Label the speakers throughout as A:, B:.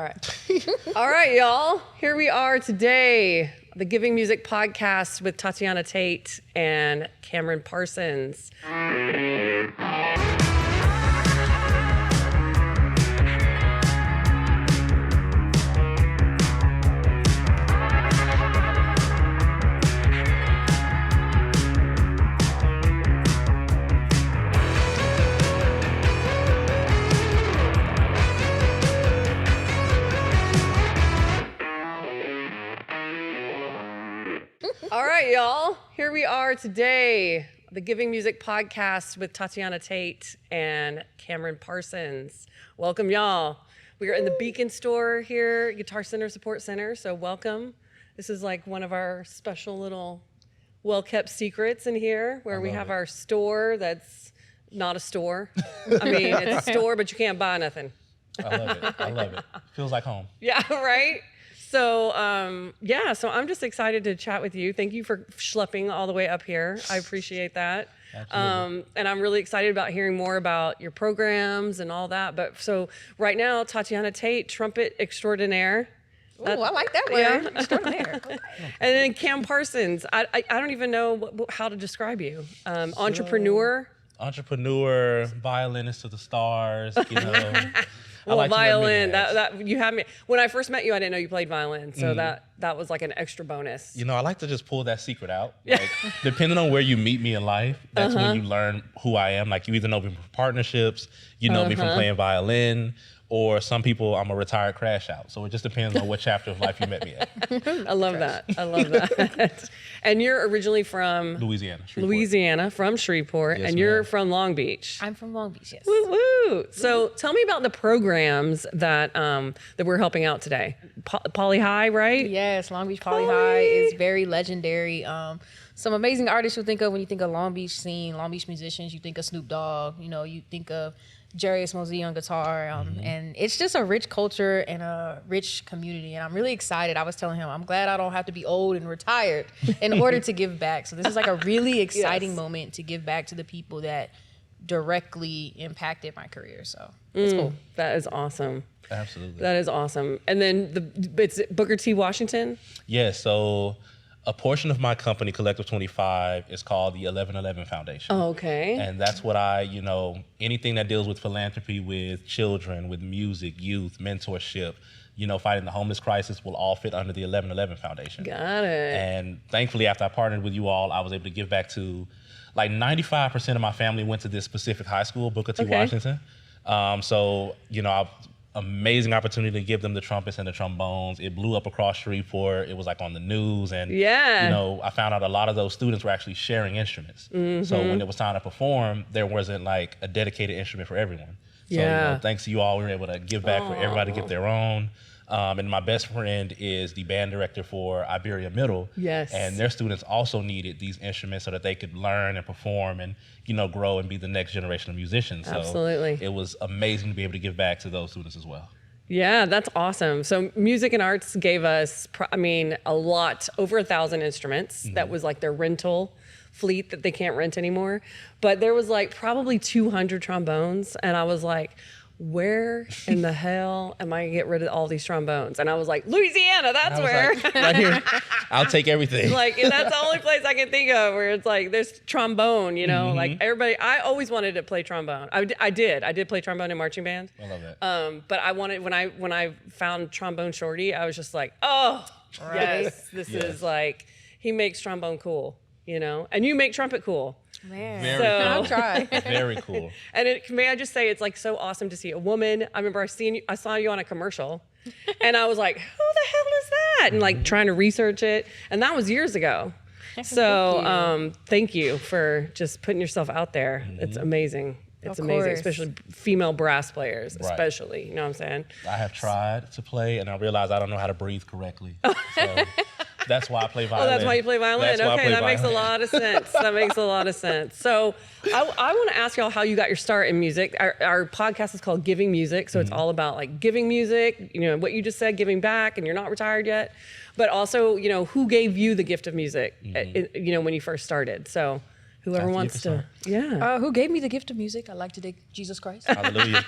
A: All right. All right, y'all. Here we are today, the Giving Music podcast with Tatiana Tate and Cameron Parsons. All right, y'all. Here we are today, the Giving Music podcast with Tatiana Tate and Cameron Parsons. Welcome, y'all. We are in the Beacon store here, Guitar Center Support Center, so welcome. This is like one of our special little well-kept secrets in here where we have our store that's not a store. I mean, it's a store, but you can't buy nothing.
B: I love it. I love it. Feels like home.
A: Yeah, right? So, so I'm just excited to chat with you. Thank you for schlepping all the way up here. I appreciate that.
B: Absolutely.
A: And I'm really excited about hearing more about your programs and all that. But so right now, Tatiana Tate, trumpet extraordinaire.
C: Ooh, I like that word.
A: Yeah.
C: Extraordinaire. Okay.
A: And then Cam Parsons. I don't even know how to describe you. Entrepreneur.
B: Entrepreneur, violinist to the stars, you know.
A: Well,
B: like
A: violin, that you had me. When I first met you, I didn't know you played violin. So that was like an extra bonus.
B: You know, I like to just pull that secret out. Like, depending on where you meet me in life, that's when you learn who I am. Like, you either know me from partnerships, you know me from playing violin, or some people, I'm a retired crash out. So it just depends on what chapter of life you met me at.
A: I love that. I love that. And you're originally from
B: Louisiana,
A: from Shreveport,
B: Yes,
A: and you're
B: ma'am.
A: from Long Beach.
C: I'm from Long Beach, yes.
A: Woo woo! So tell me about the programs that that we're helping out today. Poly High, right?
C: Yes, Long Beach Poly High is very legendary. Some amazing artists you think of when you think of Long Beach scene, Long Beach musicians. You think of Snoop Dogg. You know, you think of Jarius Mosey on guitar, and it's just a rich culture and a rich community, and I'm really excited. I was telling him, I'm glad I don't have to be old and retired in order to give back. So this is like a really exciting moment to give back to the people that directly impacted my career. So it's cool.
A: That is awesome.
B: Absolutely.
A: That is awesome. And then it's Booker T. Washington?
B: Yeah, so a portion of my company, Collective 25, is called the 1111 Foundation.
A: Oh, okay.
B: And that's what anything that deals with philanthropy, with children, with music, youth, mentorship, fighting the homeless crisis will all fit under the 1111 Foundation.
A: Got it.
B: And thankfully, after I partnered with you all, I was able to give back to, like, 95% of my family went to this specific high school, Booker T. Washington. Amazing opportunity to give them the trumpets and the trombones. It blew up across Shreveport. It was like on the news, and I found out a lot of those students were actually sharing instruments. So when it was time to perform, there wasn't like a dedicated instrument for everyone. So thanks to you all, we were able to give back for everybody to get their own. And my best friend is the band director for Iberia Middle.
A: Yes.
B: And their students also needed these instruments so that they could learn and perform and, grow and be the next generation of musicians. So
A: absolutely.
B: It was amazing to be able to give back to those students as well.
A: Yeah, that's awesome. So Music and Arts gave us, a lot, over 1,000 instruments. That was like their rental fleet that they can't rent anymore. But there was like probably 200 trombones. And I was like, where in the hell am I gonna get rid of all these trombones? And I was like, Louisiana, that's where.
B: Like, right here, I'll take everything.
A: Like, and that's the only place I can think of where it's like, there's trombone, like everybody, I always wanted to play trombone. I did play trombone in marching band.
B: I love that.
A: But I wanted, when I found Trombone Shorty, I was just like, oh, yes, this is like, he makes trombone cool, and you make trumpet cool.
C: Man,
B: Very cool.
C: I'll try.
B: Very cool.
A: And may I just say, it's like so awesome to see a woman. I remember I saw you on a commercial, and I was like, who the hell is that? And like trying to research it, and that was years ago. So thank you for just putting yourself out there. It's amazing. It's amazing, especially female brass players, especially. You know what I'm saying?
B: I have tried to play, and I realized I don't know how to breathe correctly. So that's why I play violin.
A: Oh, that's why you play violin? Okay, that makes a lot of sense. That makes a lot of sense. So I want to ask y'all how you got your start in music. Our podcast is called Giving Music, so it's all about like giving music, what you just said, giving back, and you're not retired yet. But also, who gave you the gift of music, when you first started? So whoever wants to. Yeah.
C: Who gave me the gift of music? I like to thank Jesus Christ.
B: Hallelujah.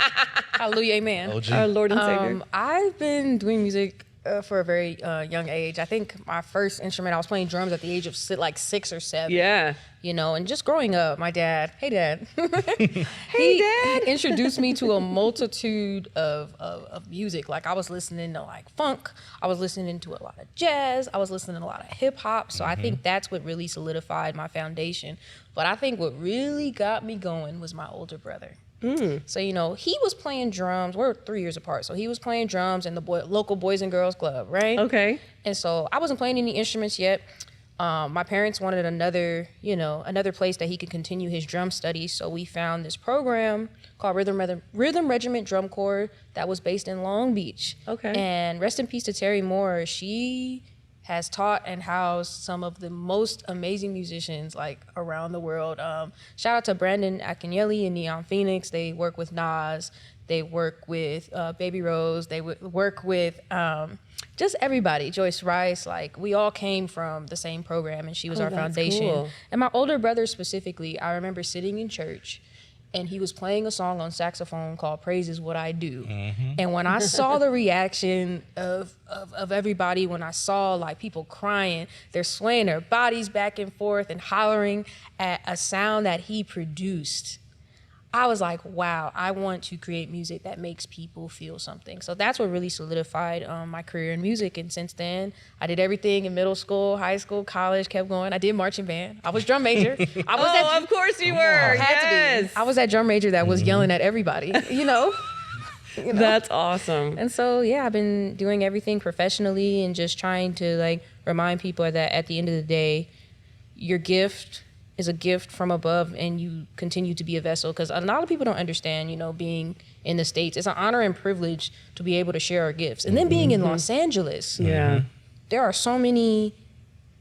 C: Hallelujah, amen.
B: OG.
A: Our Lord and Savior.
C: I've been doing music for a very young age. I think my first instrument, I was playing drums at the age of 6 or 7.
A: Yeah.
C: You know, and just growing up, my dad, hey dad,
A: Hey, Dad.
C: introduced me to a multitude of music. Like I was listening to like funk, I was listening to a lot of jazz, I was listening to a lot of hip hop. So I think that's what really solidified my foundation. But I think what really got me going was my older brother. So, you know, he was playing drums. We're 3 years apart. So he was playing drums in the local Boys and Girls Club, right?
A: Okay.
C: And so I wasn't playing any instruments yet. My parents wanted another place that he could continue his drum studies. So we found this program called Rhythm Regiment Drum Corps that was based in Long Beach.
A: Okay.
C: And rest in peace to Terry Moore. She has taught and housed some of the most amazing musicians like around the world. Shout out to Brandon Akinyele and Neon Phoenix. They work with Nas. They work with Baby Rose. They work with just everybody. Joyce Rice. Like we all came from the same program, and she was our foundation.
A: Cool.
C: And my older brother specifically, I remember sitting in church, and he was playing a song on saxophone called "Praise Is What I Do." And when I saw the reaction of everybody, when I saw like people crying, they're swaying their bodies back and forth and hollering at a sound that he produced, I was like, wow, I want to create music that makes people feel something. So that's what really solidified my career in music. And since then, I did everything in middle school, high school, college, kept going. I did marching band. I was drum major.
A: Of course you were. Yes.
C: I was that drum major that was yelling at everybody, you know?
A: That's awesome.
C: And so, yeah, I've been doing everything professionally and just trying to like remind people that at the end of the day, your gift is a gift from above, and you continue to be a vessel. Because a lot of people don't understand, you know, being in the States, it's an honor and privilege to be able to share our gifts. And then being in Los Angeles, there are so many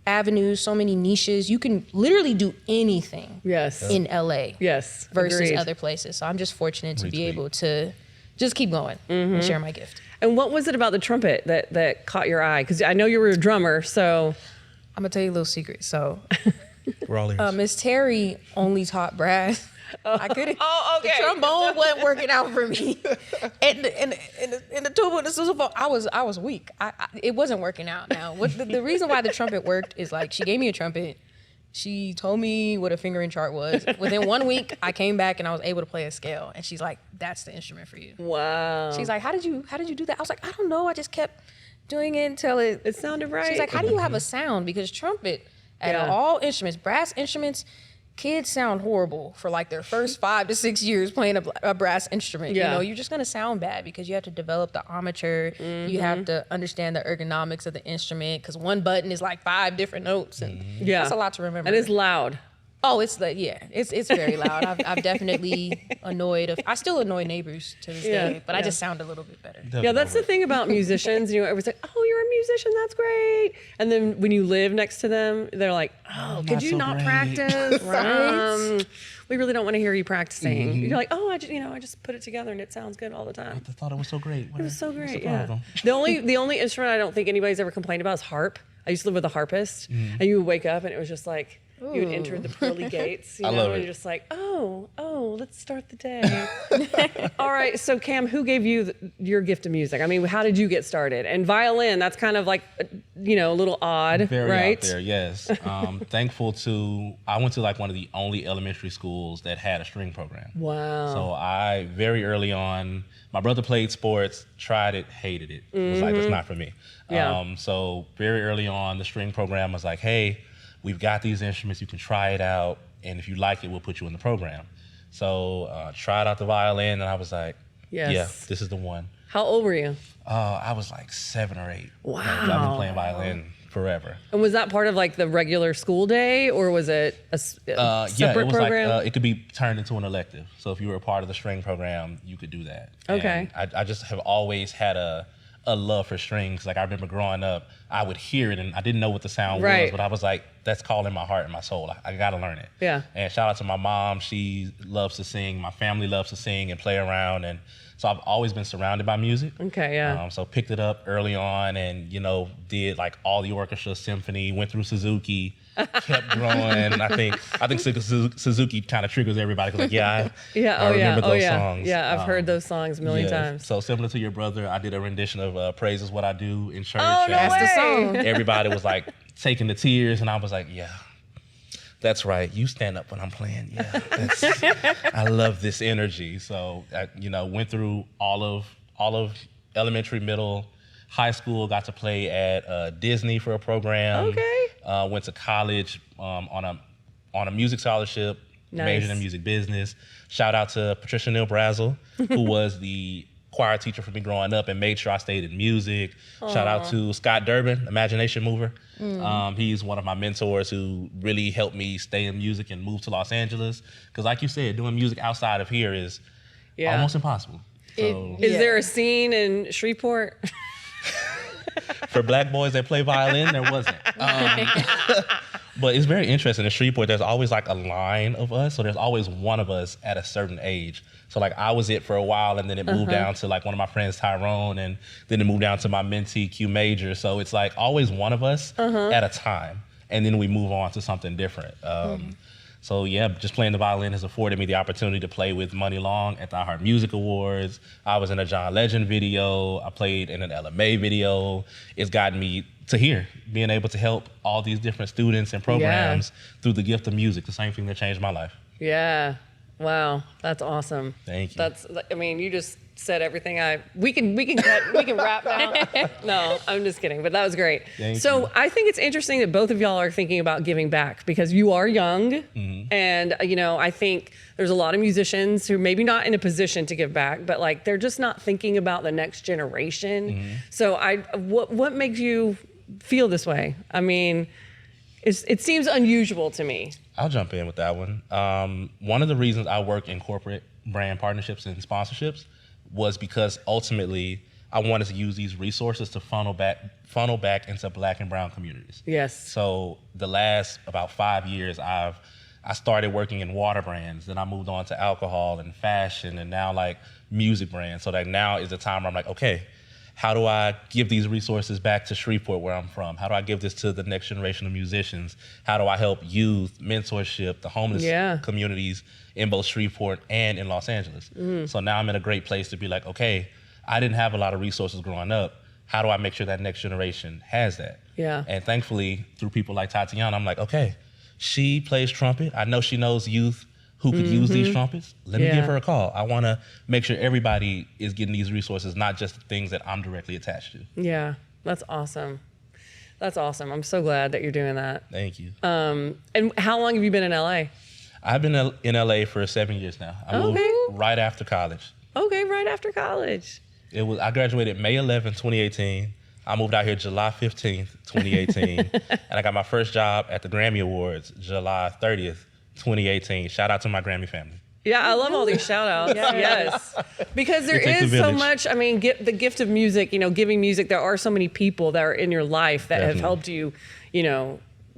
C: avenues, so many niches. You can literally do anything in LA versus
A: Agreed.
C: other places. So I'm just fortunate to be able to just keep going and share my gift.
A: And what was it about the trumpet that caught your eye? Because I know you were a drummer, so.
C: I'm going to tell you a little secret. So
B: We're all ears.
C: Miss Terry only taught brass. I couldn't.
A: Oh, okay.
C: The trombone wasn't working out for me. And the tuba and the sousaphone, I was weak. It wasn't working out. Now, the reason why the trumpet worked is like she gave me a trumpet. She told me what a fingering chart was. Within 1 week, I came back and I was able to play a scale. And she's like, "That's the instrument for you."
A: Wow.
C: She's like, "How did you do that?" I was like, "I don't know. I just kept doing it until it
A: sounded right."
C: She's like, "How do you have a sound?" Because trumpet, out of all instruments, brass instruments, kids sound horrible for like their first 5 to 6 years playing a brass instrument. You know, you're just gonna sound bad because you have to develop the armature. You have to understand the ergonomics of the instrument because one button is like 5 different notes, and that's a lot to remember.
A: And it's loud.
C: Oh, it's like, it's very loud. I've definitely I still annoy neighbors to this day, but I just sound a little bit better.
A: Yeah, that's the thing about musicians. You know, everyone's like, "Oh, you're a musician, that's great." And then when you live next to them, they're like, "Oh, could you not practice? Right? We really don't want to hear you practicing." You're like, "Oh, I just put it together and it sounds good all the time."
B: I thought it was so great.
A: It was so great.
B: Yeah.
A: The only instrument I don't think anybody's ever complained about is harp. I used to live with a harpist, and you would wake up and it was just like. You would enter the pearly gates, you know, and you're just like, oh, let's start the day. All right, so Cam, who gave you your gift of music? I mean, how did you get started? And violin, that's kind of like, you know, a little odd,
B: Very
A: right?
B: out there, yes. I went to like one of the only elementary schools that had a string program.
A: Wow.
B: So I, very early on, my brother played sports, tried it, hated it. It was like, that's not for me.
A: Yeah.
B: So very early on, the string program was like, hey, we've got these instruments, you can try it out, and if you like it, we'll put you in the program. So tried out the violin, and I was like, yeah, this is the one.
A: How old were you?
B: I was like 7 or 8.
A: Wow.
B: I've been playing violin forever.
A: And was that part of like the regular school day, or was it a separate program?
B: Like, it could be turned into an elective. So if you were a part of the string program, you could do that.
A: Okay.
B: And I just have always had a love for strings. Like I remember growing up, I would hear it and I didn't know what the sound was, but I was like, that's called in my heart and my soul. I gotta learn it.
A: Yeah.
B: And shout out to my mom. She loves to sing. My family loves to sing and play around. And so I've always been surrounded by music.
A: Okay, yeah.
B: So picked it up early on and, did like all the orchestra, symphony, went through Suzuki, kept growing. I think Suzuki kind of triggers everybody. Like, I remember those songs.
A: Yeah, I've heard those songs a million times.
B: So similar to your brother, I did a rendition of Praise Is What I Do in church.
A: Oh, no
C: That's the song.
B: Everybody was like taking the tears and I was like, yeah. That's right. You stand up when I'm playing. Yeah, I love this energy. So I, went through all of elementary, middle, high school. Got to play at Disney for a program.
A: Okay.
B: Went to college on a music scholarship.
A: Nice.
B: Majored in music business. Shout out to Patricia Neal Brazel, who was the choir teacher for me growing up and made sure I stayed in music. Aww. Shout out to Scott Durbin, Imagination Mover. He's one of my mentors who really helped me stay in music and move to Los Angeles. Because like you said, doing music outside of here is almost impossible. So,
A: is there a scene in Shreveport?
B: For black boys that play violin, there wasn't. But it's very interesting. In Shreveport, there's always like a line of us. So there's always one of us at a certain age. So like I was it for a while and then it moved down to like one of my friends, Tyrone, and then it moved down to my mentee, Q Major. So it's like always one of us at a time. And then we move on to something different. So yeah, just playing the violin has afforded me the opportunity to play with Money Long at the iHeart Music Awards. I was in a John Legend video. I played in an LMA video. It's gotten me to here, being able to help all these different students and programs through the gift of music, the same thing that changed my life.
A: Yeah. Wow, that's awesome.
B: Thank you.
A: You just said everything we can wrap now. No, I'm just kidding, but that was great.
B: Thank you.
A: I think it's interesting that both of y'all are thinking about giving back because you are young, and I think there's a lot of musicians who maybe not in a position to give back, but like they're just not thinking about the next generation. So what makes you feel this way? I mean, it seems unusual to me.
B: I'll jump in with that one. One of the reasons I work in corporate brand partnerships and sponsorships was because ultimately I wanted to use these resources to funnel back into Black and brown communities.
A: Yes.
B: So the last about 5 years, I started working in water brands, then I moved on to alcohol and fashion, and now like music brands. So like now is the time where I'm like, okay, how do I give these resources back to Shreveport, where I'm from? How do I give this to the next generation of musicians? How do I help youth, mentorship, the homeless communities in both Shreveport and in Los Angeles? So now I'm in a great place to be like, okay, I didn't have a lot of resources growing up. How do I make sure that next generation has that?
A: Yeah.
B: And thankfully, through people like Tatiana, I'm like, okay, she plays trumpet. I know she knows youth who could use these trumpets. Let me give her a call. I want to make sure everybody is getting these resources, not just the things that I'm directly attached to.
A: Yeah, that's awesome. That's awesome. I'm so glad that you're doing that.
B: Thank you.
A: And how long have you been in LA?
B: I've been in LA for 7 years now. I moved right after college.
A: Okay, right after college.
B: I graduated May 11, 2018. I moved out here July 15th, 2018. And I got my first job at the Grammy Awards, July 30th, 2018. Shout out to my Grammy family.
A: Yeah, I love all these shout outs. Yes. Because there is so much, the gift of music, giving music, there are so many people that are in your life that have helped you,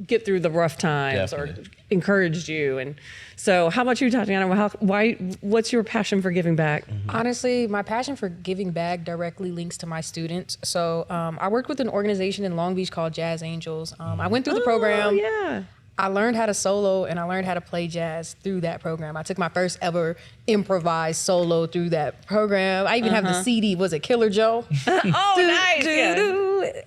A: get through the rough times or encouraged you. And so how about you, Tatiana? What's your passion for giving back?
C: Honestly, my passion for giving back directly links to my students. So I worked with an organization in Long Beach called Jazz Angels. I went through the program.
A: Yeah.
C: I learned how to solo and I learned how to play jazz through that program. I took my first ever improvised solo through that program. I even have the CD. Was it Killer Joe?
A: Nice.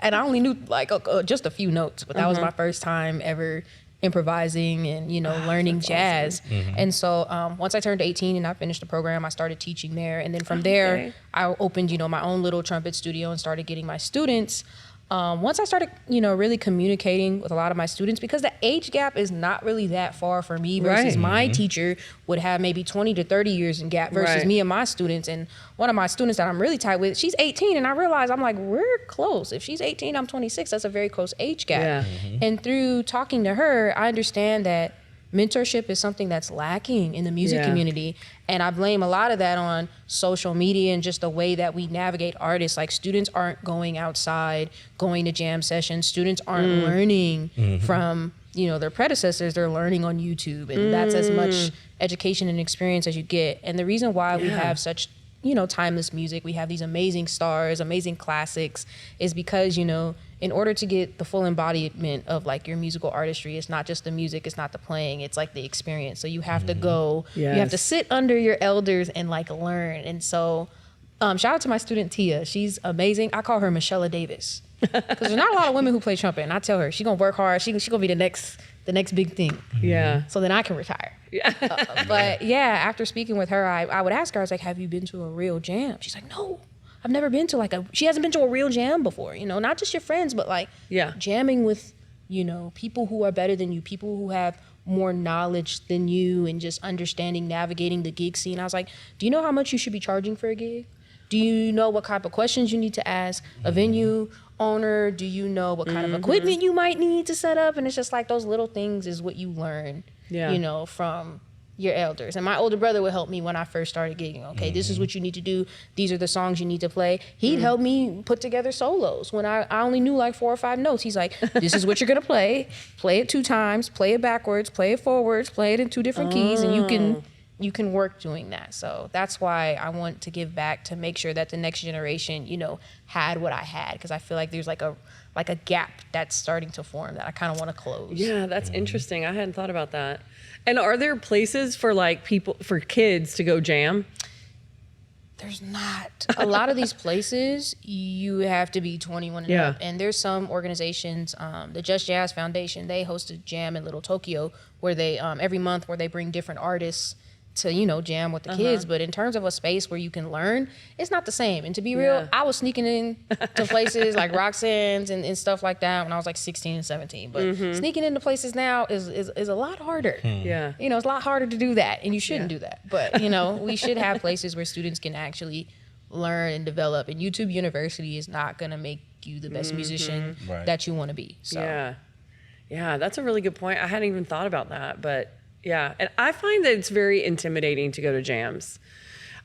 C: And I only knew like just a few notes, but that was my first time ever improvising and learning jazz. Awesome. And so once I turned 18 and I finished the program, I started teaching there. And then from there, I opened my own little trumpet studio and started getting my students. Once I started, really communicating with a lot of my students, because the age gap is not really that far for me versus my teacher would have maybe 20 to 30 years in gap versus me and my students. And one of my students that I'm really tight with, she's 18, and I realized I'm like, we're close. If she's 18, I'm 26. That's a very close age gap. Yeah. And through talking to her, I understand that mentorship is something that's lacking in the music community. And I blame a lot of that on social media and just the way that we navigate artists. Like students aren't going outside, going to jam sessions. Students aren't learning from their predecessors, they're learning on YouTube, and that's as much education and experience as you get. And the reason why we have such, timeless music, we have these amazing stars, amazing classics, is because, in order to get the full embodiment of like your musical artistry, it's not just the music, it's not the playing, it's like the experience. So you have to go, you have to sit under your elders and like learn. And so shout out to my student Tia. She's amazing. I call her Michelle Davis because there's not a lot of women who play trumpet. And I tell her she's gonna work hard. She gonna be the next big thing. Yeah. So then I can retire. Yeah. But yeah, after speaking with her, I would ask her. I was like, "Have you been to a real jam?" She's like, "No, I've never been to she hasn't been to a real jam before. Not just your friends, but like jamming with people who are better than you, people who have more knowledge than you, and just understanding, navigating the gig scene." I was like, "Do you know how much you should be charging for a gig? Do you know what type of questions you need to ask a venue owner? Do you know what kind of equipment you might need to set up?" And it's just like those little things is what you learn, from your elders. And my older brother would help me when I first started gigging. Okay, this is what you need to do. These are the songs you need to play. He'd help me put together solos when I only knew like 4 or 5 notes. He's like, "This is what you're gonna play. Play it 2 times. Play it backwards. Play it forwards. Play it in 2 different keys, and you can work doing that." So that's why I want to give back, to make sure that the next generation, had what I had, because I feel like there's like a gap that's starting to form that I kind of want to close.
A: Yeah, that's interesting. I hadn't thought about that. And are there places for for kids to go jam?
C: There's not. A lot of these places, you have to be 21 and up. And there's some organizations, the Just Jazz Foundation, they host a jam in Little Tokyo where they, every month, where they bring different artists to, jam with the kids. But in terms of a space where you can learn, it's not the same. And to be real, I was sneaking in to places like Roxanne's and stuff like that when I was like 16 and 17. But sneaking into places now is a lot harder. Yeah. It's a lot harder to do that, and you shouldn't do that. But, we should have places where students can actually learn and develop. And YouTube University is not going to make you the best musician that you want to be. So.
A: Yeah, that's a really good point. I hadn't even thought about that, but yeah. And I find that it's very intimidating to go to jams.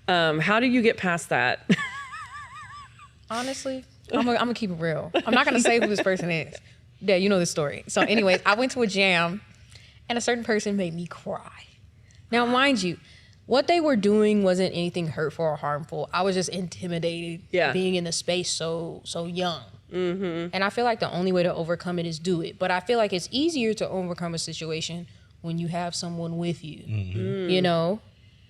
A: How do you get past that?
C: Honestly, I'm gonna keep it real. I'm not gonna say who this person is. Yeah, you know this story. So anyways, I went to a jam and a certain person made me cry. Now, mind you, what they were doing wasn't anything hurtful or harmful. I was just intimidated being in the space so young. And I feel like the only way to overcome it is do it. But I feel like it's easier to overcome a situation when you have someone with you,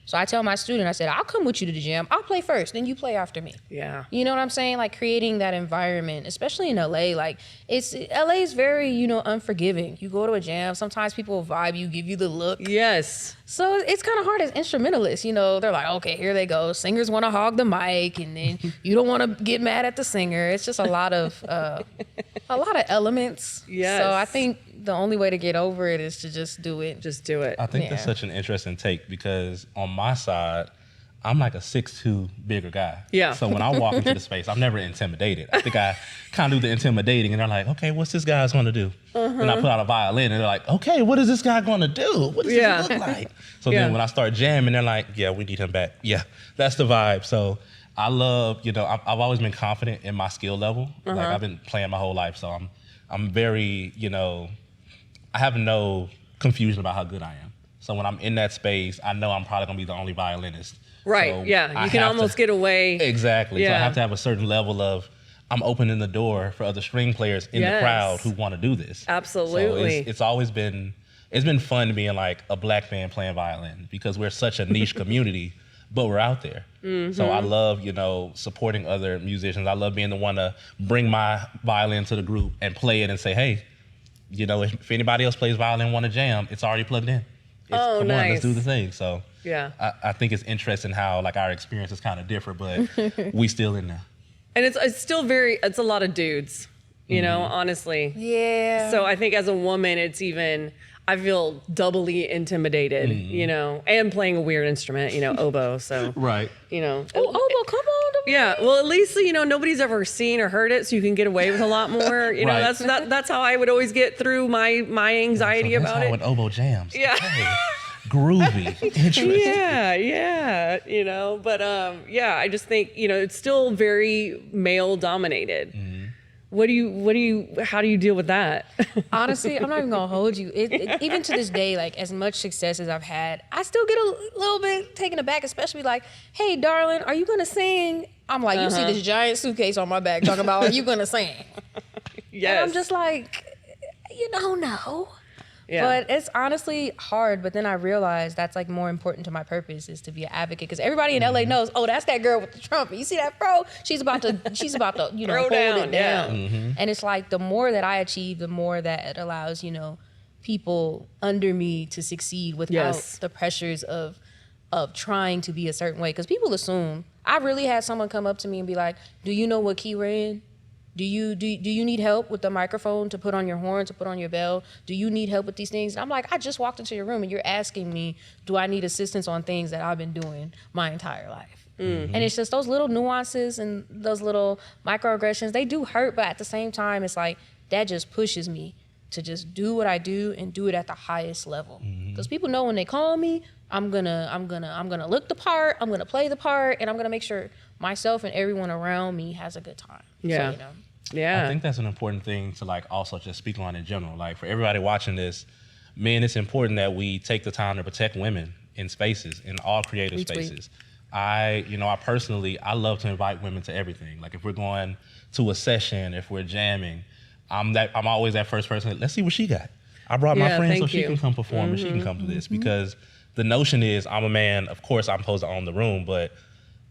C: So I tell my student, I said, "I'll come with you to the jam. I'll play first, then you play after me."
A: Yeah.
C: You know what I'm saying? Like creating that environment, especially in LA. Like LA is very, unforgiving. You go to a jam, sometimes people will vibe you, give you the look.
A: Yes.
C: So it's kind of hard as instrumentalists, they're like, okay, here they go. Singers want to hog the mic, and then you don't want to get mad at the singer. It's just a lot of elements. Yes. So I think the only way to get over it is to just do it.
A: Just do it.
B: I think that's such an interesting take, because on my side, I'm like a 6'2" bigger guy. Yeah. So when I walk into the space, I'm never intimidated. I think I kind of do the intimidating, and they're like, "Okay, what's this guy's going to do?" And I put out a violin, and they're like, "Okay, what is this guy going to do? What does this look like?" So then when I start jamming, they're like, "Yeah, we need him back." Yeah, that's the vibe. So I love, I've always been confident in my skill level. Like I've been playing my whole life, so I'm very, I have no confusion about how good I am. So when I'm in that space, I know I'm probably going to be the only violinist.
A: Right,
B: so
A: you can almost get away.
B: Exactly. So I have to have a certain level of, I'm opening the door for other string players in the crowd who want to do this.
A: Absolutely.
B: So it's always been, it's been fun being like a black man playing violin, because we're such a niche community, but we're out there. So I love, supporting other musicians. I love being the one to bring my violin to the group and play it and say, "Hey, if anybody else plays violin, want to jam, it's already plugged in. Come on, let's do the thing." So I think it's interesting how like our experience is kind of different, but we still in there.
A: And it's still it's a lot of dudes, honestly.
C: Yeah.
A: So I think as a woman, it's even, I feel doubly intimidated, and playing a weird instrument, oboe. So,
B: right.
C: Oh, oboe, come on.
A: Yeah. Well, at least, nobody's ever seen or heard it, so you can get away with a lot more. That's how I would always get through my anxiety about it.
B: That's how an oboe jams.
A: Yeah.
B: Hey, groovy. Interesting.
A: But I just think, it's still very male dominated. How do you deal with that?
C: Honestly, I'm not even gonna hold you. Even to this day, like as much success as I've had, I still get a little bit taken aback, especially like, hey, darling, are you gonna sing? I'm like, you see this giant suitcase on my back talking about, are you gonna sing?
A: Yes.
C: And I'm just like, you don't know.
A: Yeah.
C: But it's honestly hard. But then I realized that's like more important to my purpose is to be an advocate. Because everybody in LA knows, oh, that's that girl with the trumpet. You see that, bro? She's about to, you know, hold it down.
A: Yeah.
C: And it's like the more that I achieve, the more that it allows, you know, people under me to succeed without the pressures of trying to be a certain way. Because people assume. I really had someone come up to me and be like, do you know what key we're in? Do you need help with the microphone to put on your horn, to put on your bell? Do you need help with these things? And I'm like, I just walked into your room and you're asking me, do I need assistance on things that I've been doing my entire life? And it's just those little nuances and those little microaggressions, they do hurt, but at the same time, it's like, that just pushes me to just do what I do and do it at the highest level. Because people know when they call me, I'm gonna look the part, I'm gonna play the part, and I'm gonna make sure myself and everyone around me has a good time.
A: Yeah.
C: So, you know.
A: Yeah.
B: I think that's an important thing to like also just speak on in general. Like for everybody watching this, man, it's important that we take the time to protect women in spaces, in all creative spaces. I personally, I love to invite women to everything. Like if we're going to a session, if we're jamming, I'm always that first person. Let's see what she got. I brought my friend so she can come perform and she can come do this, because the notion is I'm a man. Of course, I'm supposed to own the room, but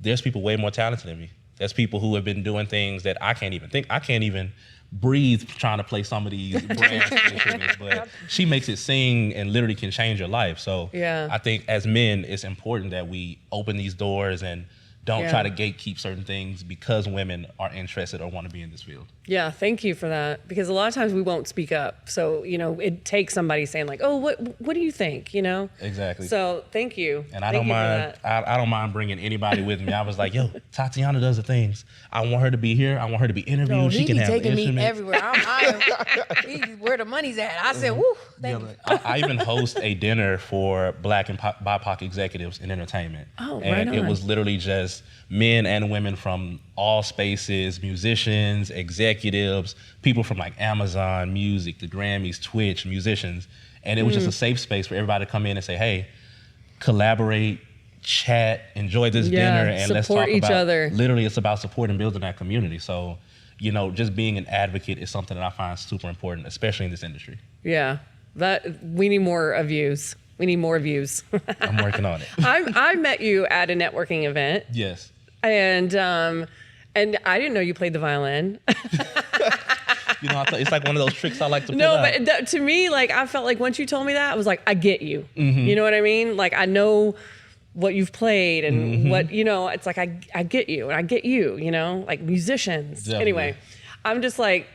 B: there's people way more talented than me. There's people who have been doing things that I can't even think. I can't even breathe trying to play some of these brands, but she makes it sing and literally can change your life. So I think as men, it's important that we open these doors and don't try to gatekeep certain things because women are interested or want to be in this field.
A: Yeah, thank you for that. Because a lot of times we won't speak up. So, it takes somebody saying like, oh, what do you think,
B: Exactly.
A: So thank you.
B: And I don't mind, I don't mind bringing anybody with me. I was like, yo, Tatiana does the things. I want her to be here. I want her to be interviewed.
C: No,
B: she can have
C: taking
B: instruments.
C: me everywhere. Where the money's at. I said, woo, thank you.
B: I even host a dinner for Black and BIPOC executives in entertainment.
A: Oh,
B: and
A: right on.
B: it was literally just men and women from all spaces, musicians, executives, people from like Amazon Music, the Grammys, Twitch, musicians. And it was just a safe space for everybody to come in and say, hey, collaborate, chat, enjoy this dinner, and let's talk
A: each
B: about
A: other.
B: Literally, it's about supporting and building that community. So, just being an advocate is something that I find super important, especially in this industry.
A: Yeah, we need more of views. We need more views.
B: I'm working on it.
A: I met you at a networking event.
B: Yes.
A: And I didn't know you played the violin.
B: It's like one of those tricks I like to pull
A: No,
B: out.
A: but to me, like, I felt like once you told me that, I was like, I get you. You know what I mean? Like, I know what you've played and what, it's like, I get you and I get you, like musicians.
B: Definitely.
A: Anyway, I'm just like,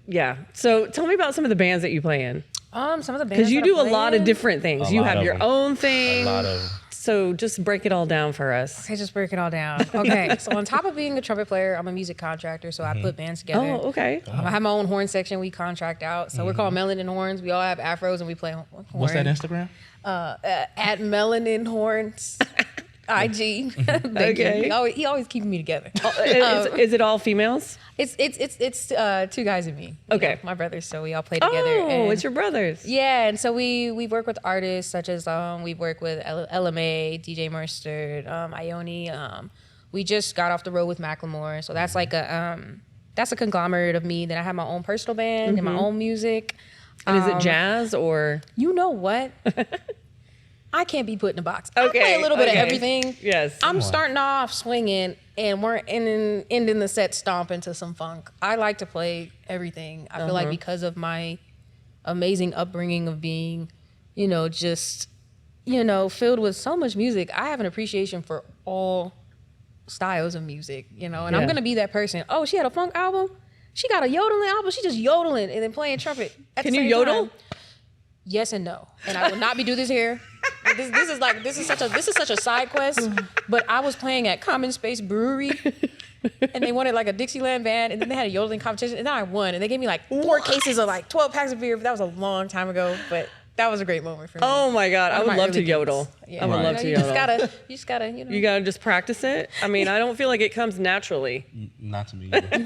A: yeah. So tell me about some of the bands that you play in.
C: Some of the bands.
A: Because you do a lot of different things. You have your own thing.
B: A lot of.
A: So just break it all down for us.
C: Okay, just break it all down. Okay, so on top of being a trumpet player, I'm a music contractor, so I put bands together.
A: Oh, okay.
C: I have my own horn section we contract out. So we're called Melanin Horns. We all have afros and we play horn.
B: What's that Instagram?
C: At Melanin Horns. IG.
A: Okay.
C: He always keeping me together.
A: Is it all females?
C: It's two guys and me.
A: Okay.
C: My brothers, so we all play together.
A: Oh, it's your brothers.
C: Yeah, and so we work with artists such as we work with LMA, DJ Mustard, Ione. We just got off the road with Macklemore, so that's like that's a conglomerate of me. Then I have my own personal band and my own music.
A: And is it jazz or?
C: You know what? I can't be put in a box.
A: Okay.
C: I play a little bit of everything.
A: Yes.
C: I'm starting off swinging, and we're ending the set stomping to some funk. I like to play everything. I feel like because of my amazing upbringing of being, just, filled with so much music, I have an appreciation for all styles of music, and I'm going to be that person. Oh, she had a funk album? She got a yodeling album? She just yodeling and then playing trumpet at the same time. Can you yodel? Yes and no, and I will not be do this here. This is such a side quest. But I was playing at Common Space Brewery, and they wanted like a Dixieland band, and then they had a yodeling competition, and then I won, and they gave me like 4 cases of like 12 packs of beer. But that was a long time ago. But That was a great moment for me.
A: Oh my God, I would love to yodel.
C: Yeah.
A: I would love to
C: you
A: yodel.
C: You just gotta, you know.
A: You gotta just practice it. I mean, I don't feel like it comes naturally.
B: Not to me either.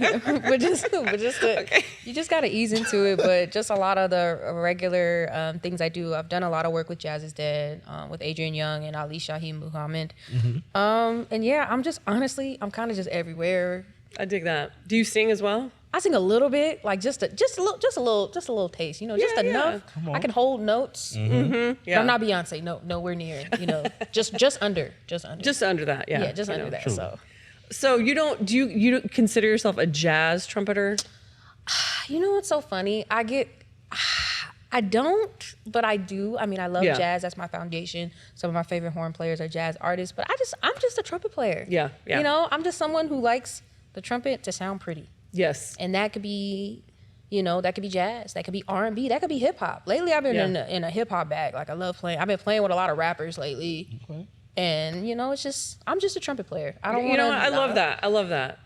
C: You just gotta ease into it. But just a lot of the regular things I do. I've done a lot of work with Jazz is Dead, with Adrian Young and Ali Shaheed Muhammad. And yeah, I'm kind of just everywhere.
A: I dig that. Do you sing as well?
C: I sing a little bit, like just a little taste, you know, just enough. I can hold notes.
A: Yeah.
C: But I'm not Beyonce, nowhere near, you know, just under.
A: Just under that, yeah.
C: Yeah, just under that.
B: True.
C: So
A: you don't consider yourself a jazz trumpeter?
C: you know what's so funny? I don't, but I do. I mean, I love jazz. That's my foundation. Some of my favorite horn players are jazz artists, but I'm just a trumpet player.
A: Yeah.
C: You know, I'm just someone who likes the trumpet to sound pretty.
A: Yes.
C: And that could be, you know, that could be jazz, that could be R&B, that could be hip hop. Lately, I've been in a hip hop bag. Like I've been playing with a lot of rappers lately.
B: Okay.
C: And you know, I'm just a trumpet player. I don't.
A: You know what? I love that.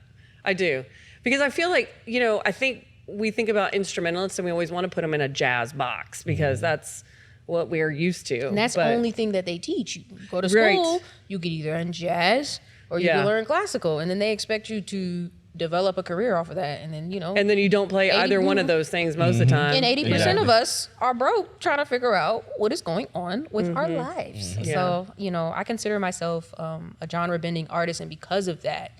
A: I do, because I feel like, you know, I think we think about instrumentalists and we always want to put them in a jazz box because that's what we're used to.
C: And that's the only thing that they teach you. Go to school, you get either in jazz or you can learn classical, and then they expect you to develop a career off of that, and then, you know.
A: And then you don't play either one of those things most of the time.
C: And 80% of us are broke trying to figure out what is going on with our lives. So, you know, I consider myself a genre-bending artist, and because of that,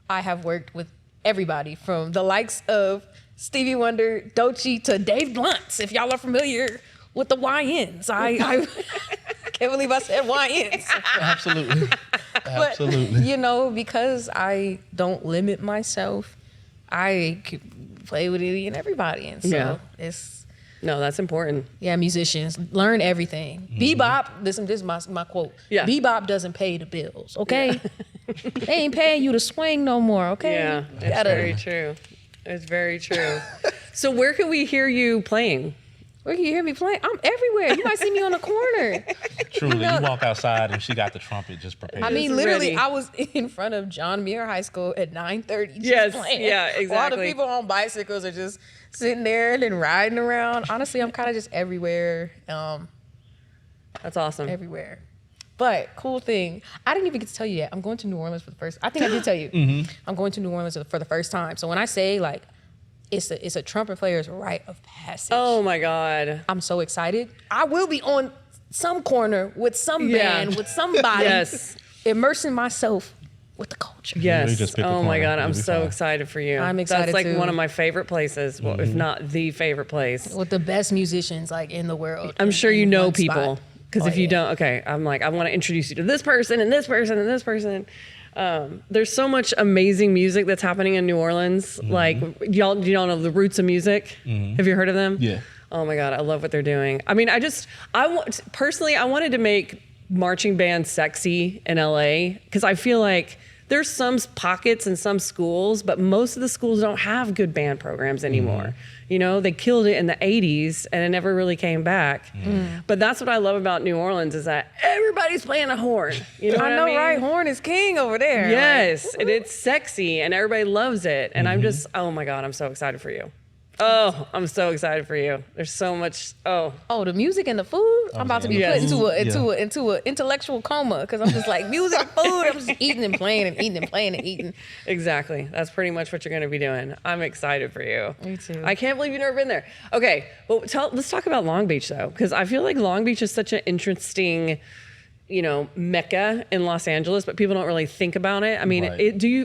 C: I have worked with everybody from the likes of Stevie Wonder, Doechii, to Dave Blunt's, if y'all are familiar with the YNs. I can't believe I said YNs.
B: Absolutely.
C: But, you know, because I don't limit myself, I could play with any and everybody. And so
A: No, that's important.
C: Yeah, musicians, learn everything. Bebop, this is my quote.
A: Yeah.
C: Bebop doesn't pay the bills, okay? They ain't paying you to swing no more, okay?
A: Yeah, it's very true. It's very true. So where can we hear you playing?
C: Where can you hear me playing? I'm everywhere. You might see me on the corner.
B: Truly, you walk outside and she got the trumpet just prepared.
C: I mean, literally, I was in front of John Muir High School at 9:30 just playing.
A: Yeah, exactly.
C: While the people on bicycles are just sitting there and then riding around. Honestly, I'm kind of just everywhere.
A: That's awesome.
C: Everywhere. But cool thing, I didn't even get to tell you yet. I'm going to New Orleans for the first. I think I did tell you. I'm going to New Orleans for the first time. So when I say like, it's a trumpet player's rite of passage.
A: Oh my God.
C: I'm so excited. I will be on some corner with some band, with somebody, immersing myself with the culture.
A: Yes. Oh my God. I'm so excited for you.
C: I'm excited
A: That's like
C: too.
A: one of my favorite places, well, if not the favorite place.
C: With the best musicians like in the world.
A: I'm sure you know people.
C: Spot.
A: Because if you don't, I'm like, I want to introduce you to this person and this person and this person. There's so much amazing music that's happening in New Orleans. Like, y'all know the Roots of Music? Have you heard of them?
B: Yeah.
A: Oh my God, I love what they're doing. I mean, I wanted to make marching band sexy in LA because I feel like there's some pockets in some schools, but most of the schools don't have good band programs anymore. You know, they killed it in the 80s and it never really came back. But that's what I love about New Orleans is that everybody's playing a horn. You know what I mean?
C: right? Horn is king over there.
A: Yes, and it's sexy and everybody loves it. And I'm just, oh my God, I'm so excited for you. Oh, I'm so excited for you. There's so much. Oh,
C: the music and the food. I'm about to be put into an intellectual coma because I'm just like music, and food. I'm just eating and playing and eating and playing and eating.
A: Exactly. That's pretty much what you're going to be doing. I'm excited for you.
C: Me too.
A: I can't believe you've never been there. Okay, well, let's talk about Long Beach though, because I feel like Long Beach is such an interesting, you know, mecca in Los Angeles, but people don't really think about it. I mean,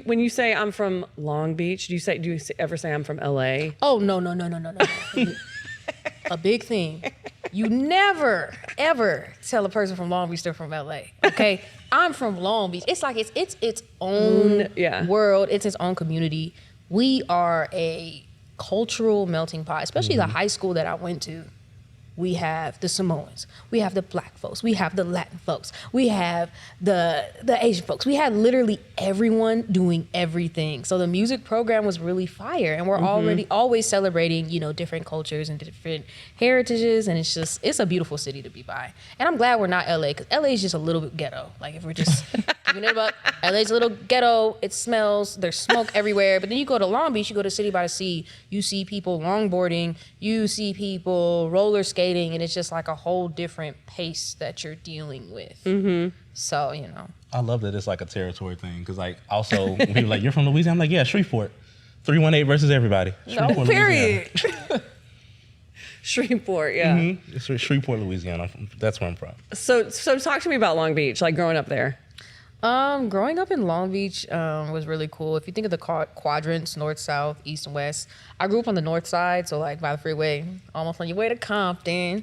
A: when you say I'm from Long Beach, do you ever say I'm from LA?
C: Oh, no. A big thing. You never, ever tell a person from Long Beach they're from LA, okay? I'm from Long Beach. It's like it's its own world. It's its own community. We are a cultural melting pot, especially the high school that I went to. We have the Samoans, we have the Black folks, we have the Latin folks, we have the Asian folks. We had literally everyone doing everything. So the music program was really fire, and we're always celebrating, you know, different cultures and different heritages, and it's a beautiful city to be by. And I'm glad we're not LA, because LA is just a little bit ghetto. Like if we're just giving it up, LA's a little ghetto. It smells. There's smoke everywhere. But then you go to Long Beach, you go to City by the Sea, you see people longboarding, you see people roller skating. creating, and it's just like a whole different pace that you're dealing with. So, you know.
B: I love that it's like a territory thing, because like also when people are like, you're from Louisiana? I'm like, yeah, Shreveport. 318 versus everybody.
C: No, period.
A: Shreveport, yeah.
B: It's Shreveport, Louisiana. That's where I'm from.
A: So talk to me about Long Beach, like growing up there.
C: Growing up in Long Beach was really cool. If you think of the quadrants, north, south, east, and west, I grew up on the north side, so like by the freeway, almost on your way to Compton.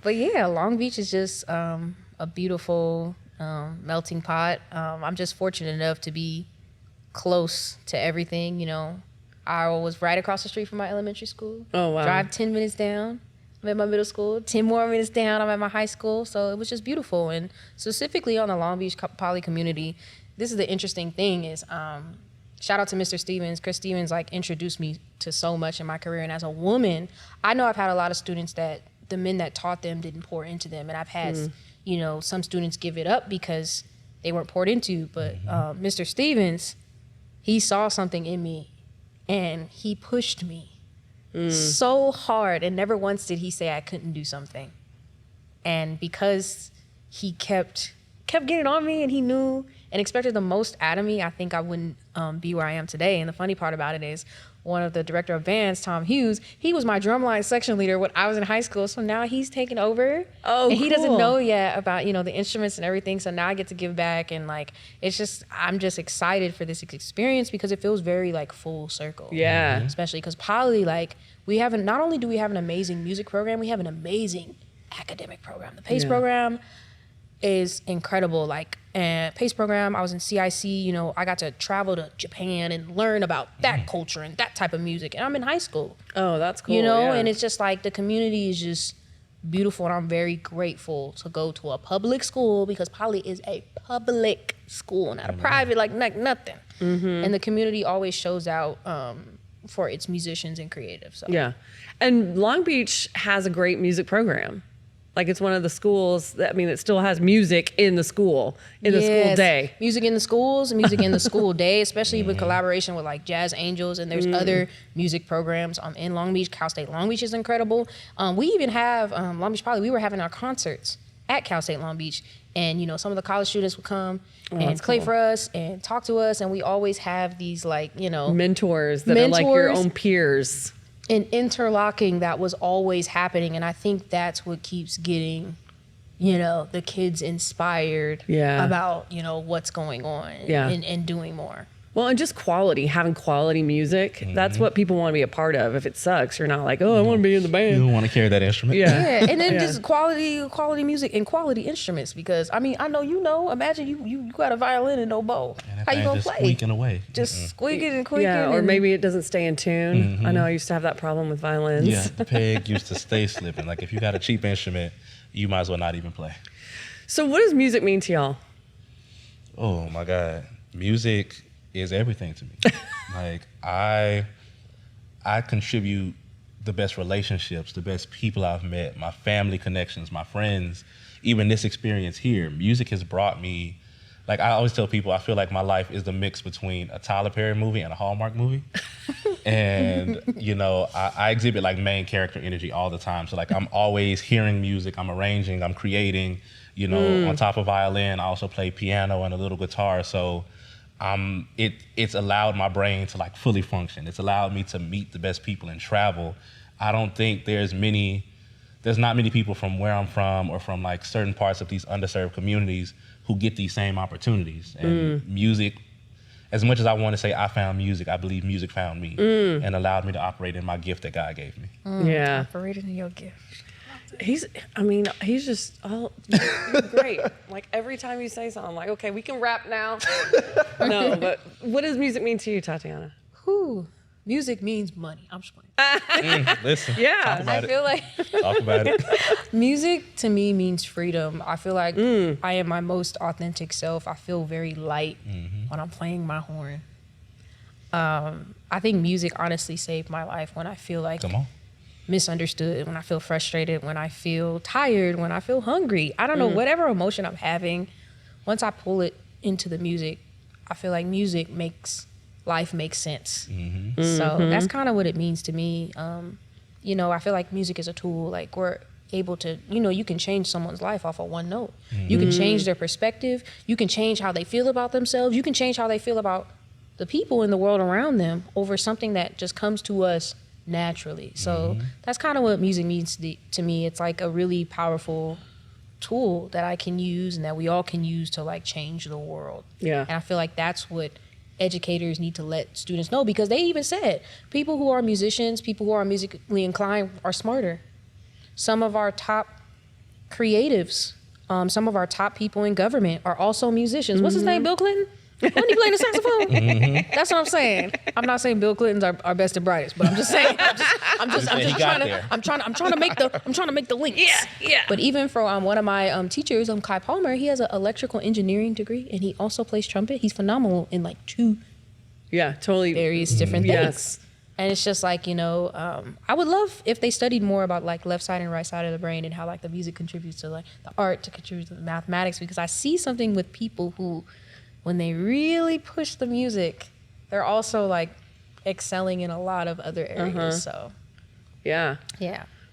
C: But yeah, Long Beach is just a beautiful melting pot. I'm just fortunate enough to be close to everything, you know. I was right across the street from my elementary school.
A: Oh, wow.
C: Drive 10 minutes down, I'm at my middle school. 10 more minutes down, I'm at my high school. So it was just beautiful. And specifically on the Long Beach Poly community, this is the interesting thing is, shout out to Mr. Stevens. Chris Stevens like introduced me to so much in my career. And as a woman, I know I've had a lot of students that the men that taught them didn't pour into them. And I've had, you know, some students give it up because they weren't poured into. But Mr. Stevens, he saw something in me and he pushed me so hard, and never once did he say I couldn't do something. And because he kept getting on me, and he knew and expected the most out of me, I think I wouldn't be where I am today. And the funny part about it is, one of the director of bands, Tom Hughes, he was my drumline section leader when I was in high school. So now he's taken over.
A: Oh,
C: and he
A: cool.
C: doesn't know yet about, you know, the instruments and everything. So now I get to give back, and like, it's just, I'm just excited for this experience because it feels very like full circle.
A: Yeah.
C: Especially because Poly, like, not only do we have an amazing music program, we have an amazing academic program. The PACE program is incredible. Like, and PACE program, I was in CIC, you know, I got to travel to Japan and learn about that culture and that type of music. And I'm in high school.
A: Oh, that's cool.
C: You know,
A: yeah.
C: and it's just like the community is just beautiful. And I'm very grateful to go to a public school because Poly is a public school, not a private, like nothing. And the community always shows out for its musicians and creatives. So.
A: Yeah. And Long Beach has a great music program. Like, it's one of the schools that, I mean, it still has music in the school, in the school day.
C: Music in the schools, music in the school day, especially with collaboration with like Jazz Angels, and there's other music programs in Long Beach. Cal State Long Beach is incredible. We even have Long Beach Poly, we were having our concerts at Cal State Long Beach, and you know, some of the college students would come and play for us and talk to us, and we always have these like, you know,
A: mentors that are like your own peers.
C: And interlocking that was always happening, and I think that's what keeps getting, you know, the kids inspired about, you know, what's going on and doing more.
A: Well, and just quality, having quality music, that's what people want to be a part of. If it sucks, you're not like, oh, I want to be in the band.
B: You don't want to carry that instrument.
C: Yeah, and then just quality music and quality instruments, because, I mean, I know, you know, imagine you got a violin and no bow. How you going to play?
B: Squeaking away.
C: Just squeaking and queaking.
A: Yeah, or maybe it doesn't stay in tune. I know I used to have that problem with violins.
B: Yeah, the peg used to stay slipping. Like, if you got a cheap instrument, you might as well not even play.
A: So what does music mean to y'all?
B: Oh, my God. Music is everything to me. Like, I contribute the best relationships, the best people I've met, my family connections, my friends, even this experience here. Music has brought me, like, I always tell people, I feel like my life is the mix between a Tyler Perry movie and a Hallmark movie. And, you know, I exhibit like main character energy all the time. So like, I'm always hearing music, I'm arranging, I'm creating, you know, on top of violin, I also play piano and a little guitar. So it's allowed my brain to like fully function. It's allowed me to meet the best people and travel. I don't think there's not many people from where I'm from or from like certain parts of these underserved communities who get these same opportunities. And music, as much as I want to say I found music, I believe music found me and allowed me to operate in my gift that God gave me.
A: Yeah.
C: Operating in your gift.
A: He's just he's great. Like, every time you say something, I'm like, okay, we can rap now. No, but what does music mean to you, Tatiana?
C: Music means money. I'm just playing.
B: Listen,
A: Yeah.
B: talk about
C: I feel like
B: Talk about it.
C: music to me means freedom. I feel like I am my most authentic self. I feel very light when I'm playing my horn. I think music honestly saved my life when I feel like misunderstood, when I feel frustrated, when I feel tired, when I feel hungry. I don't know, whatever emotion I'm having, once I pull it into the music, I feel like music makes life make sense. So that's kind of what it means to me. you know, I feel like music is a tool. Like we're able to, you know, you can change someone's life off of one note. You can change their perspective. You can change how they feel about themselves. You can change how they feel about the people in the world around them over something that just comes to us naturally. So that's kind of what music means to me. It's like a really powerful tool that I can use and that we all can use to like change the world.
A: Yeah.
C: And I feel like that's what educators need to let students know, because they even said people who are musicians, people who are musically inclined are smarter. Some of our top creatives, some of our top people in government are also musicians. What's his name? Bill Clinton? Wasn't he playing the saxophone? That's what I'm saying. I'm not saying Bill Clinton's our best and brightest, but I'm just saying. I'm just trying to make the links.
A: Yeah.
C: But even for one of my teachers, Kai Palmer, he has an electrical engineering degree, and he also plays trumpet. He's phenomenal in like two
A: totally
C: various different things.
A: Yes.
C: And it's just like, you know, I would love if they studied more about like left side and right side of the brain and how like the music contributes to like the art to contribute to the mathematics, because I see something with people who, when they really push the music, they're also like excelling in a lot of other areas. So,
A: yeah.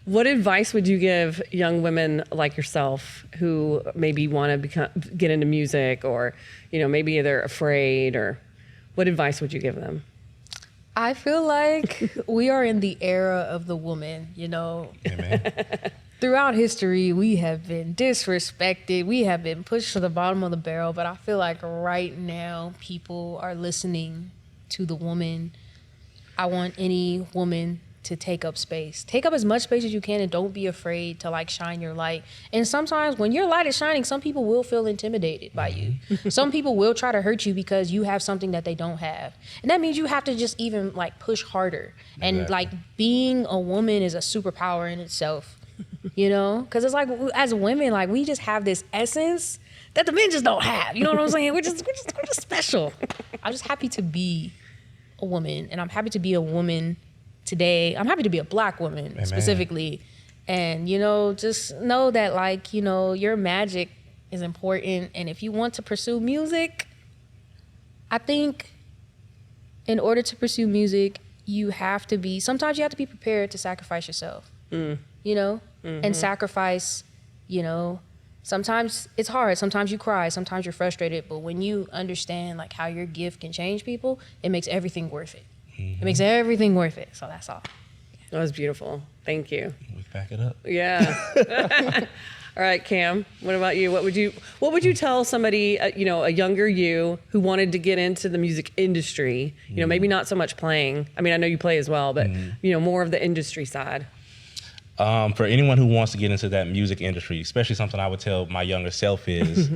C: What
A: advice would you give young women like yourself who maybe want to get into music, or, you know, maybe they're afraid, or what advice would you give them?
C: I feel like we are in the era of the woman, you know.
B: Amen.
C: Throughout history, we have been disrespected. We have been pushed to the bottom of the barrel. But I feel like right now, people are listening to the woman. I want any woman to take up space. Take up as much space as you can, and don't be afraid to like shine your light. And sometimes when your light is shining, some people will feel intimidated by you. Some people will try to hurt you because you have something that they don't have. And that means you have to just even like push harder. And like being a woman is a superpower in itself. You know, because it's like as women, like we just have this essence that the men just don't have. You know what I'm saying? We're just special. I'm just happy to be a woman, and I'm happy to be a woman today. I'm happy to be a Black woman specifically, and you know, just know that like, you know, your magic is important, and if you want to pursue music, I think in order to pursue music, sometimes you have to be prepared to sacrifice yourself. You know, and sacrifice, you know, sometimes it's hard. Sometimes you cry. Sometimes you're frustrated. But when you understand like how your gift can change people, it makes everything worth it. It makes everything worth it. So that's all.
A: That was beautiful. Thank you.
B: We back it up.
A: Yeah. All right, Cam, what about you? What would you tell somebody, you know, a younger you who wanted to get into the music industry, you know, maybe not so much playing. I mean, I know you play as well, but, you know, more of the industry side.
B: For anyone who wants to get into that music industry, especially something I would tell my younger self is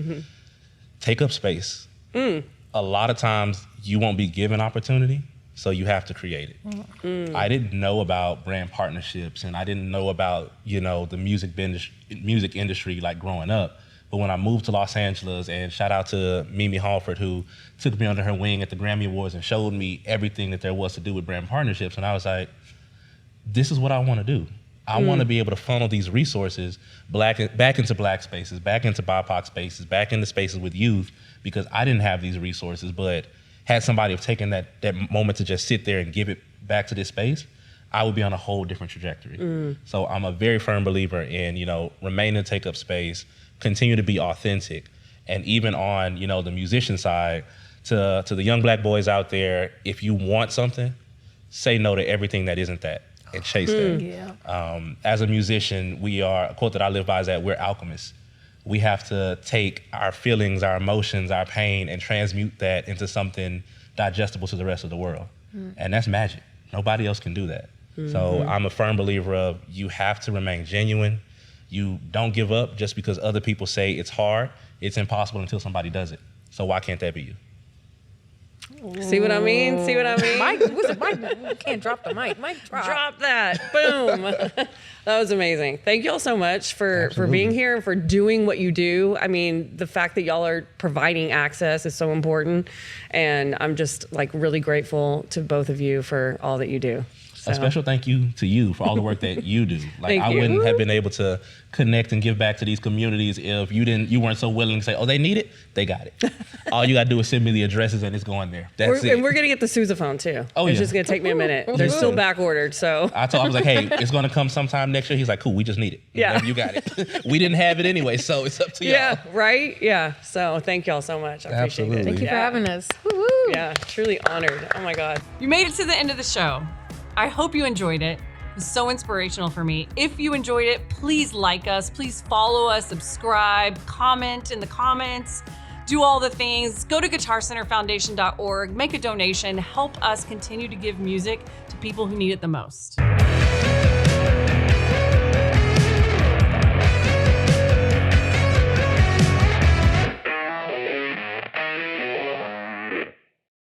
B: take up space. A lot of times you won't be given opportunity, so you have to create it. I didn't know about brand partnerships, and I didn't know about, you know, the music industry like growing up. But when I moved to Los Angeles, and shout out to Mimi Halford, who took me under her wing at the Grammy Awards and showed me everything that there was to do with brand partnerships, and I was like, this is what I want to do. I want to be able to funnel these resources back into Black spaces, back into BIPOC spaces, back into spaces with youth, because I didn't have these resources, but had somebody have taken that moment to just sit there and give it back to this space, I would be on a whole different trajectory. So I'm a very firm believer in, you know, remain and take up space, continue to be authentic. And even on, you know, the musician side, to the young Black boys out there, if you want something, say no to everything that isn't that. And chase that. As a musician, a quote that I live by is that we're alchemists. We have to take our feelings, our emotions, our pain, and transmute that into something digestible to the rest of the world. And that's magic. Nobody else can do that. So I'm a firm believer of you have to remain genuine. You don't give up just because other people say it's hard. It's impossible until somebody does it. So why can't that be you?
A: See what I mean?
C: Mike, can't drop the mic. Mike,
A: drop that. Boom. That was amazing. Thank y'all so much for being here and for doing what you do. I mean, the fact that y'all are providing access is so important. And I'm just like really grateful to both of you for all that you do. So.
B: A special thank you to you for all the work that you do. Like
A: Thank you.
B: Wouldn't have been able to connect and give back to these communities if you weren't so willing to say, oh, they need it, they got it. All you gotta do is send me the addresses and it's going there. That's it.
A: And we're gonna get the sousaphone too.
B: Oh,
A: it's
B: yeah.
A: just gonna take me a minute. They're still back ordered, so.
B: I was like, hey, it's gonna come sometime next year. He's like, cool, we just need it.
A: Yeah.
B: You got it. We didn't have it anyway, so it's up to y'all.
A: Yeah, right? Yeah. So thank y'all so much. I appreciate
B: Absolutely.
A: it.
C: Thank you for having us. Woo-woo.
A: Yeah, truly honored. Oh my God.
D: You made it to the end of the show. I hope you enjoyed it. It was so inspirational for me. If you enjoyed it, please like us, please follow us, subscribe, comment in the comments, do all the things. Go to guitarcenterfoundation.org, make a donation, help us continue to give music to people who need it the most.